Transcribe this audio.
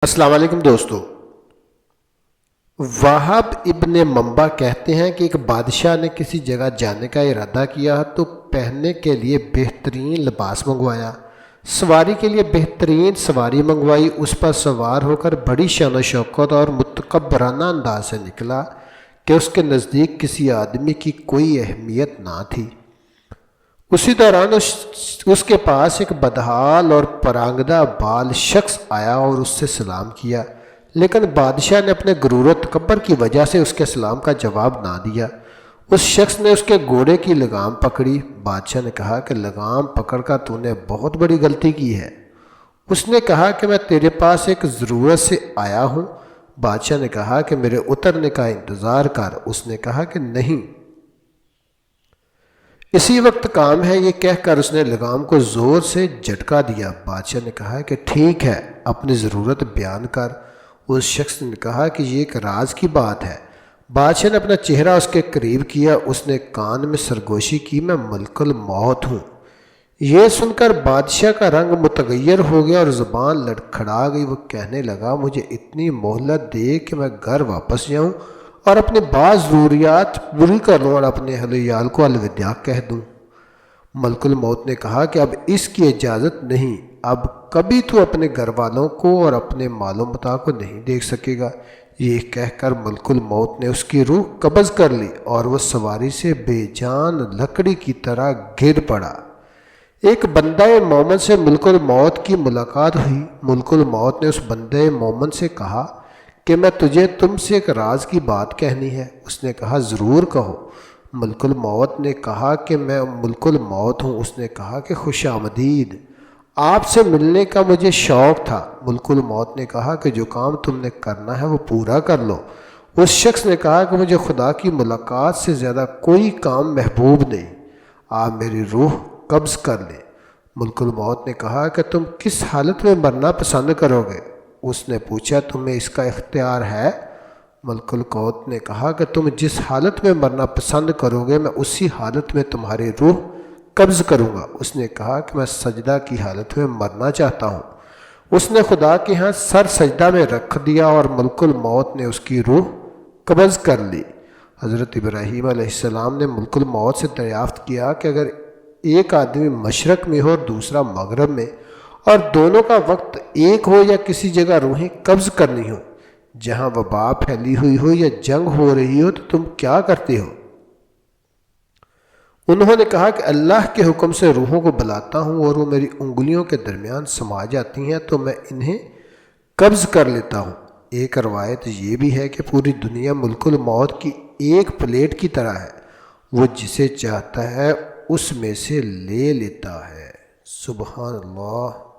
السلام علیکم دوستو۔ وہاب ابن منبع کہتے ہیں کہ ایک بادشاہ نے کسی جگہ جانے کا ارادہ کیا تو پہننے کے لیے بہترین لباس منگوایا، سواری کے لیے بہترین سواری منگوائی، اس پر سوار ہو کر بڑی شان و شوکت اور متکبرانہ انداز سے نکلا کہ اس کے نزدیک کسی آدمی کی کوئی اہمیت نہ تھی۔ اسی دوران اس کے پاس ایک بدحال اور پرانگدہ بال شخص آیا اور اس سے سلام کیا، لیکن بادشاہ نے اپنے غرور و تکبر کی وجہ سے اس کے سلام کا جواب نہ دیا۔ اس شخص نے اس کے گھوڑے کی لگام پکڑی۔ بادشاہ نے کہا کہ لگام پکڑ کر تو نے بہت بڑی غلطی کی ہے۔ اس نے کہا کہ میں تیرے پاس ایک ضرورت سے آیا ہوں۔ بادشاہ نے کہا کہ میرے اترنے کا انتظار کر۔ اس نے کہا کہ نہیں، اسی وقت کام ہے، یہ کہہ کر اس نے لگام کو زور سے جھٹکا دیا۔ بادشاہ نے کہا کہ ٹھیک ہے، اپنی ضرورت بیان کر۔ اس شخص نے کہا کہ یہ ایک راز کی بات ہے۔ بادشاہ نے اپنا چہرہ اس کے قریب کیا، اس نے کان میں سرگوشی کی، میں ملک الموت ہوں۔ یہ سن کر بادشاہ کا رنگ متغیر ہو گیا اور زبان لڑکھڑا گئی۔ وہ کہنے لگا، مجھے اتنی مہلت دے کہ میں گھر واپس جاؤں اور اپنی بعض ضروریات پوری کر لوں اور اپنے اہل ویال کو الوداع کہہ دوں۔ ملک الموت نے کہا کہ اب اس کی اجازت نہیں، اب کبھی تو اپنے گھر والوں کو اور اپنے مال و متاع کو نہیں دیکھ سکے گا۔ یہ کہہ کر ملک الموت نے اس کی روح قبض کر لی اور وہ سواری سے بے جان لکڑی کی طرح گر پڑا۔ ایک بندہ مومن سے ملک الموت کی ملاقات ہوئی۔ ملک الموت نے اس بندہ مومن سے کہا کہ میں تجھے تم سے ایک راز کی بات کہنی ہے۔ اس نے کہا ضرور کہو۔ ملک الموت نے کہا کہ میں ملک الموت ہوں۔ اس نے کہا کہ خوش آمدید، آپ سے ملنے کا مجھے شوق تھا۔ ملک الموت نے کہا کہ جو کام تم نے کرنا ہے وہ پورا کر لو۔ اس شخص نے کہا کہ مجھے خدا کی ملاقات سے زیادہ کوئی کام محبوب نہیں، آپ میری روح قبض کر لیں۔ ملک الموت نے کہا کہ تم کس حالت میں مرنا پسند کرو گے؟ اس نے پوچھا تمہیں اس کا اختیار ہے؟ ملک الموت نے کہا کہ تم جس حالت میں مرنا پسند کرو گے میں اسی حالت میں تمہاری روح قبض کروں گا۔ اس نے کہا کہ میں سجدہ کی حالت میں مرنا چاہتا ہوں۔ اس نے خدا کے ہاں سر سجدہ میں رکھ دیا اور ملک الموت نے اس کی روح قبض کر لی۔ حضرت ابراہیم علیہ السلام نے ملک الموت سے دریافت کیا کہ اگر ایک آدمی مشرق میں ہو اور دوسرا مغرب میں، اور دونوں کا وقت ایک ہو یا کسی جگہ روحیں قبض کرنی ہو، جہاں وبا پھیلی ہوئی ہو یا جنگ ہو رہی ہو، تو تم کیا کرتے ہو؟ انہوں نے کہا کہ اللہ کے حکم سے روحوں کو بلاتا ہوں اور وہ میری انگلیوں کے درمیان سما جاتی ہیں تو میں انہیں قبض کر لیتا ہوں۔ ایک روایت یہ بھی ہے کہ پوری دنیا ملک الموت کی ایک پلیٹ کی طرح ہے، وہ جسے چاہتا ہے اس میں سے لے لیتا ہے۔ سبحان اللہ۔